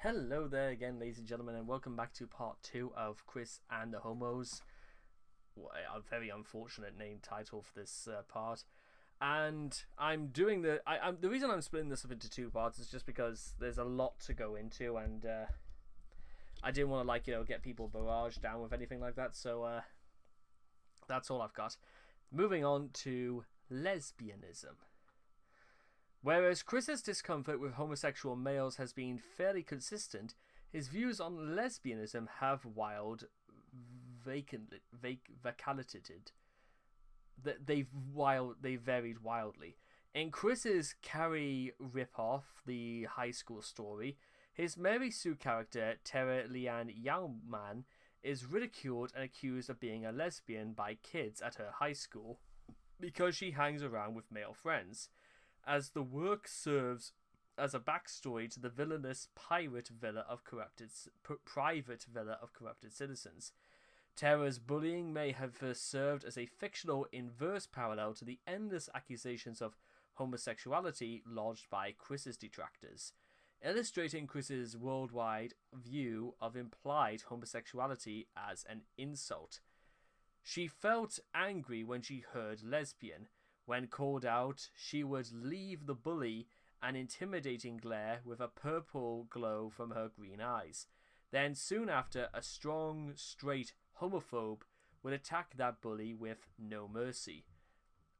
Hello there again, ladies and gentlemen, and welcome back to part 2 of Chris and the Homos. A very unfortunate name title for this part. And I'm doing the reason I'm splitting this up into two parts is just because there's a lot to go into, and I didn't want to get people barraged down with anything like that. So that's all I've got. Moving on to lesbianism. Whereas Chris's discomfort with homosexual males has been fairly consistent, his views on lesbianism have vacated. They've varied wildly. In Chris's Carrie ripoff, The High School Story, his Mary Sue character, Tara Leanne Yauman, is ridiculed and accused of being a lesbian by kids at her high school because she hangs around with male friends, as the work serves as a backstory to the villainous private villa of corrupted citizens. Tara's bullying may have served as a fictional inverse parallel to the endless accusations of homosexuality lodged by Chris's detractors, illustrating Chris's worldwide view of implied homosexuality as an insult. She felt angry when she heard lesbian. When called out, she would leave the bully an intimidating glare with a purple glow from her green eyes. Then soon after, a strong, straight homophobe would attack that bully with no mercy.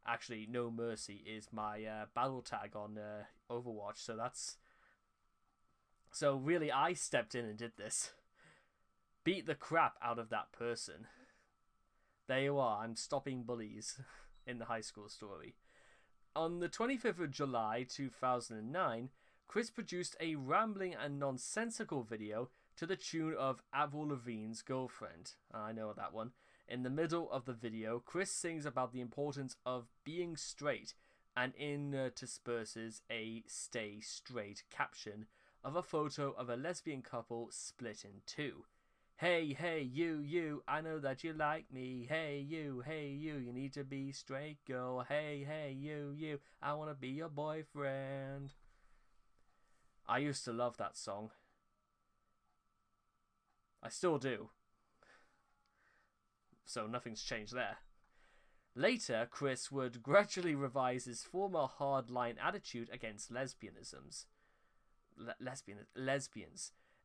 Actually, no mercy is my battle tag on Overwatch, so really I stepped in and did this. Beat the crap out of that person. There you are, I'm stopping bullies in The High School Story. On the 25th of July 2009, Chris produced a rambling and nonsensical video to the tune of Avril Lavigne's Girlfriend. I know that one. In the middle of the video, Chris sings about the importance of being straight and intersperses a "Stay Straight" caption of a photo of a lesbian couple split in two. Hey, hey, you, I know that you like me. Hey, you, you need to be straight, girl. Hey, hey, you, I want to be your boyfriend. I used to love that song. I still do. So nothing's changed there. Later, Chris would gradually revise his former hardline attitude against lesbians.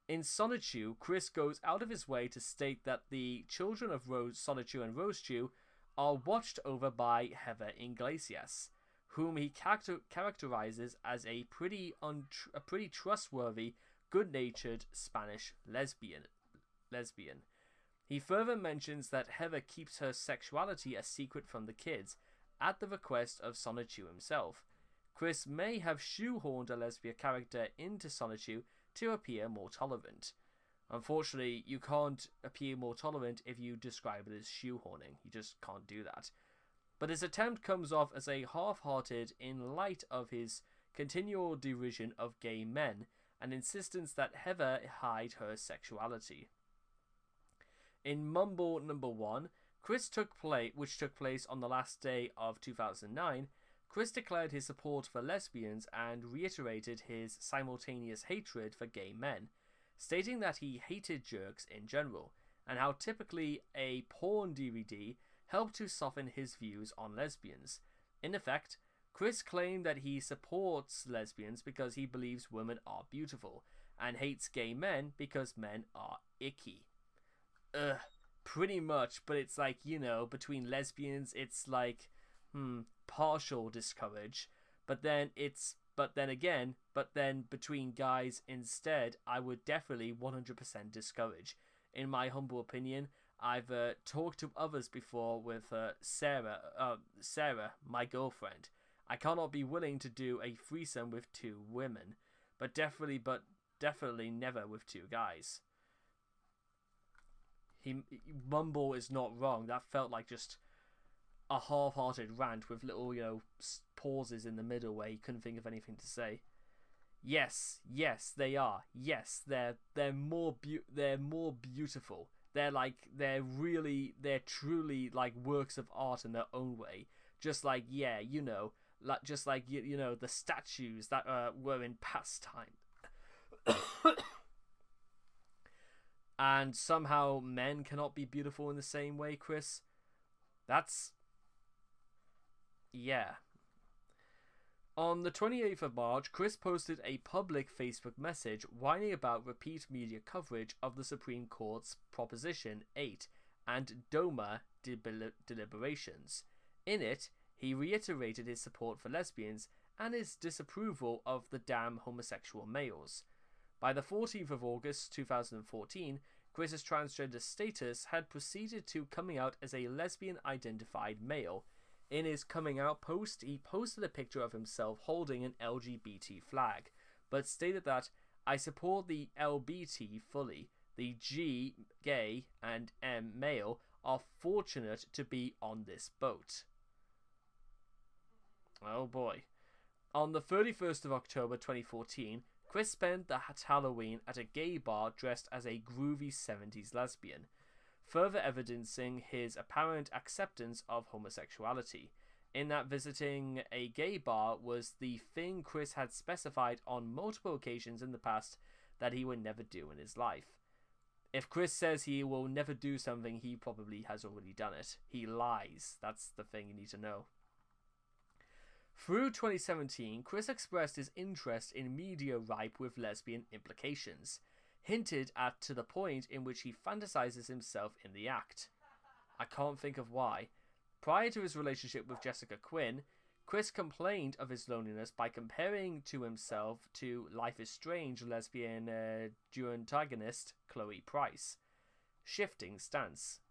In Sonichu, Chris goes out of his way to state that the children of Sonichu and Rosechu are watched over by Heather Iglesias, whom he characterizes as a pretty trustworthy, good-natured Spanish lesbian. He further mentions that Heather keeps her sexuality a secret from the kids, at the request of Sonichu himself. Chris may have shoehorned a lesbian character into Sonichu to appear more tolerant. Unfortunately, you can't appear more tolerant if you describe it as shoehorning. You just can't do that. But his attempt comes off as a half-hearted in light of his continual derision of gay men and insistence that Heather hide her sexuality. In Mumble Number 1, which took place on the last day of 2009, Chris declared his support for lesbians and reiterated his simultaneous hatred for gay men, stating that he hated jerks in general, and how typically a porn DVD helped to soften his views on lesbians. In effect, Chris claimed that he supports lesbians because he believes women are beautiful, and hates gay men because men are icky. Pretty much, but it's between lesbians, it's partial discourage, but then between guys instead, I would definitely 100% discourage. In my humble opinion, I've talked to others before with Sarah, my girlfriend. I cannot be willing to do a threesome with two women, but definitely never with two guys. Mumble is not wrong. That felt like just a half-hearted rant with little, pauses in the middle where he couldn't think of anything to say. Yes, they are. Yes, they're more beautiful. They're truly works of art in their own way. Just the statues that were in past time. And somehow men cannot be beautiful in the same way, Chris? That's... yeah. On the 28th of March, Chris posted a public Facebook message whining about repeat media coverage of the Supreme Court's Proposition 8 and DOMA deliberations. In it, he reiterated his support for lesbians and his disapproval of the damn homosexual males. By the 14th of August 2014, Chris's transgender status had proceeded to coming out as a lesbian-identified male. In his coming out post, he posted a picture of himself holding an LGBT flag, but stated that, "I support the LBT fully. The G, gay, and M, male, are fortunate to be on this boat." Oh boy. On the 31st of October 2014, Chris spent that Halloween at a gay bar dressed as a groovy 70s lesbian, further evidencing his apparent acceptance of homosexuality, in that visiting a gay bar was the thing Chris had specified on multiple occasions in the past that he would never do in his life. If Chris says he will never do something, he probably has already done it. He lies. That's the thing you need to know. Through 2017, Chris expressed his interest in media ripe with lesbian implications, hinted at to the point in which he fantasizes himself in the act. I can't think of why. Prior to his relationship with Jessica Quinn, Chris complained of his loneliness by comparing to himself to Life is Strange lesbian duoantagonist Chloe Price. Shifting stance.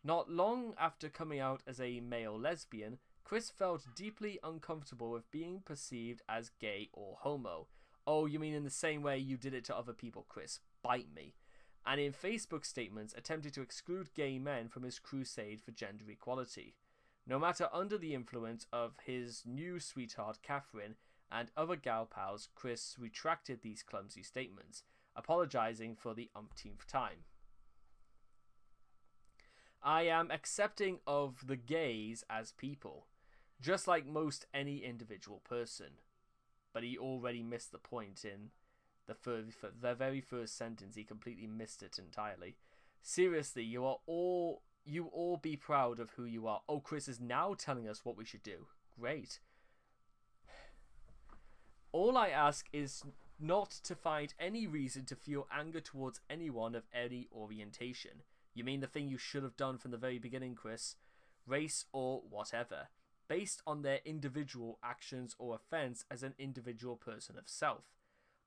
Not long after coming out as a male lesbian, Chris felt deeply uncomfortable with being perceived as gay or homo. Oh, you mean in the same way you did it to other people, Chris? Bite me. And in Facebook statements attempted to exclude gay men from his crusade for gender equality. No matter under the influence of his new sweetheart Catherine and other gal pals, Chris retracted these clumsy statements, apologizing for the umpteenth time. "I am accepting of the gays as people, just like most any individual person." But he already missed the point in the very first sentence. He completely missed it entirely. Seriously, you all be proud of who you are. Oh, Chris is now telling us what we should do. Great. All I ask is not to find any reason to feel anger towards anyone of any orientation. You mean the thing you should have done from the very beginning, Chris? Race or whatever, based on their individual actions or offense as an individual person of self.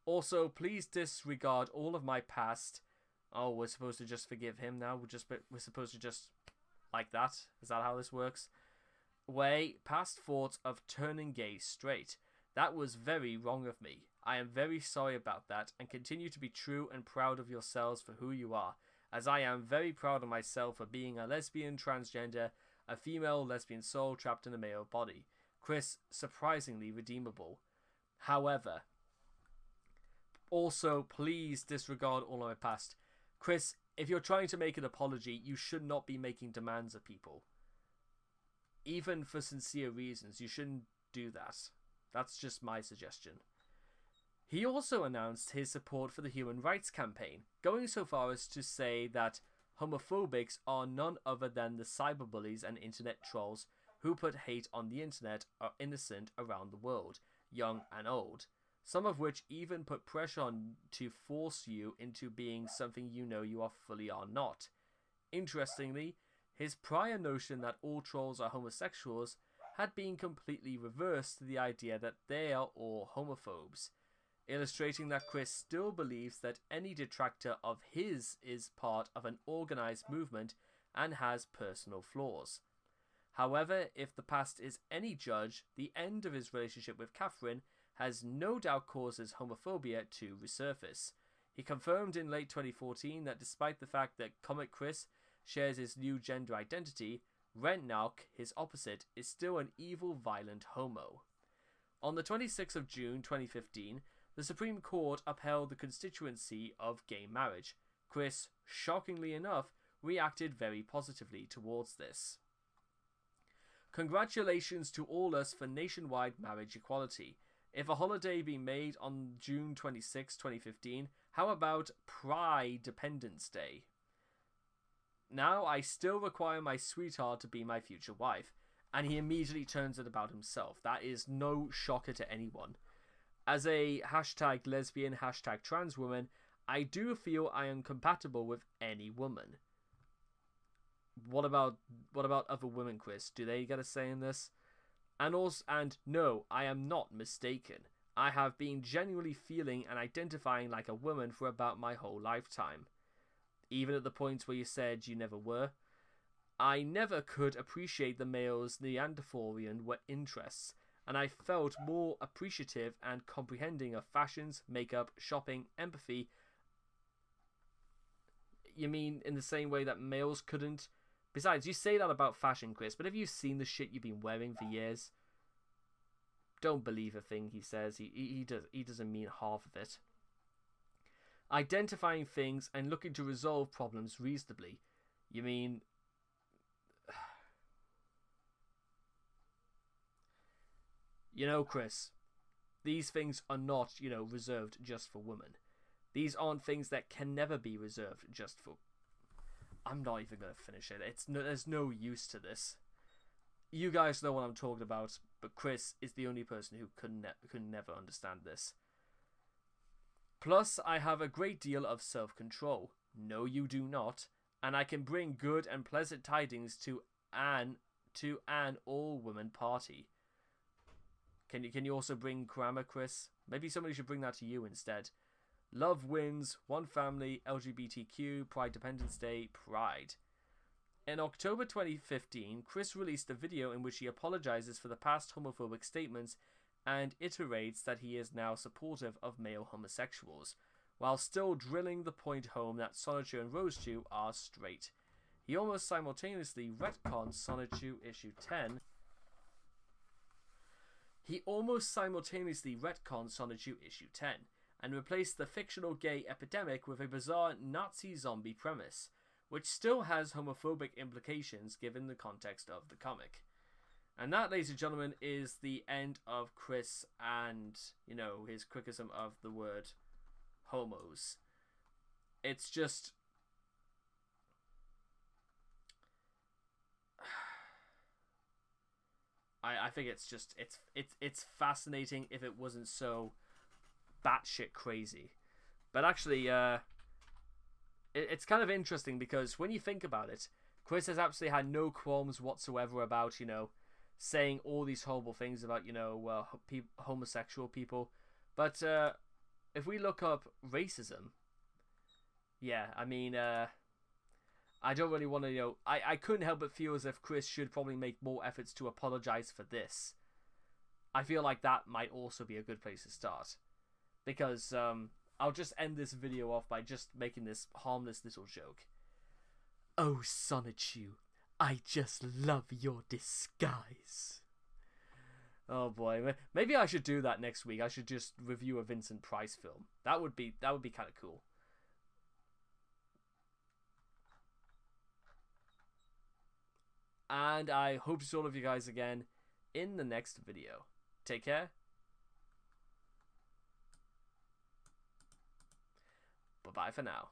Also, please disregard all of my past... Oh, we're supposed to just forgive him now? We're supposed to just... like that? Is that how this works? Past thoughts of turning gay straight. That was very wrong of me. I am very sorry about that, and continue to be true and proud of yourselves for who you are, as I am very proud of myself for being a lesbian transgender, a female lesbian soul trapped in a male body. Chris, surprisingly redeemable. However, also, please disregard all of my past. Chris, if you're trying to make an apology, you should not be making demands of people. Even for sincere reasons, you shouldn't do that. That's just my suggestion. He also announced his support for the Human Rights Campaign, going so far as to say that homophobics are none other than the cyberbullies and internet trolls who put hate on the internet are innocent around the world, young and old. Some of which even put pressure on to force you into being something you know you are fully are not. Interestingly, his prior notion that all trolls are homosexuals had been completely reversed to the idea that they are all homophobes, illustrating that Chris still believes that any detractor of his is part of an organized movement and has personal flaws. However, if the past is any judge, the end of his relationship with Catherine has no doubt causes homophobia to resurface. He confirmed in late 2014 that despite the fact that Comic Chris shares his new gender identity, Rentnock, his opposite, is still an evil, violent homo. On the 26th of June 2015, the Supreme Court upheld the constituency of gay marriage. Chris, shockingly enough, reacted very positively towards this. Congratulations to all us for nationwide marriage equality. If a holiday be made on June 26, 2015, How about Pride Dependence Day? Now I still require my sweetheart to be my future wife. And he immediately turns it about himself. That is no shocker to anyone. As a hashtag lesbian, hashtag trans woman, I do feel I am compatible with any woman. What about other women, Chris? Do they get a say in this? And no, I am not mistaken. I have been genuinely feeling and identifying like a woman for about my whole lifetime. Even at the points where you said you never were. I never could appreciate the male's Neanderthalian interests, and I felt more appreciative and comprehending of fashions, makeup, shopping, empathy. You mean in the same way that males couldn't? Besides, you say that about fashion, Chris, but have you seen the shit you've been wearing for years? Don't believe a thing he says. He doesn't mean half of it. Identifying things and looking to resolve problems reasonably. You mean... You know, Chris, these things are not, reserved just for women. These aren't things that can never be reserved just for... I'm not even going to finish it. There's no use to this. You guys know what I'm talking about, but Chris is the only person who could never understand this. Plus, I have a great deal of self-control. No, you do not. And I can bring good and pleasant tidings to an all-woman party. Can you also bring grammar, Chris? Maybe somebody should bring that to you instead. Love wins, one family, LGBTQ, Pride Dependence Day, Pride. In October 2015, Chris released a video in which he apologizes for the past homophobic statements and iterates that he is now supportive of male homosexuals, while still drilling the point home that Sonichu and Rosechu are straight. He almost simultaneously retcons Sonichu issue 10 and replaced the fictional gay epidemic with a bizarre Nazi zombie premise, which still has homophobic implications given the context of the comic. And that, ladies and gentlemen, is the end of Chris and, his criticism of the word homos. It's just... I think it's just it's fascinating if it wasn't so batshit crazy. But actually, it's kind of interesting because when you think about it, Chris has absolutely had no qualms whatsoever about saying all these horrible things about homosexual people. But if we look up racism, yeah, I mean, I don't really want to, I couldn't help but feel as if Chris should probably make more efforts to apologize for this. I feel like that might also be a good place to start. Because I'll just end this video off by just making this harmless little joke. Oh, Sonichu, I just love your disguise. Oh boy, maybe I should do that next week. I should just review a Vincent Price film. That would be kind of cool. And I hope to see all of you guys again in the next video. Take care. Bye-bye for now.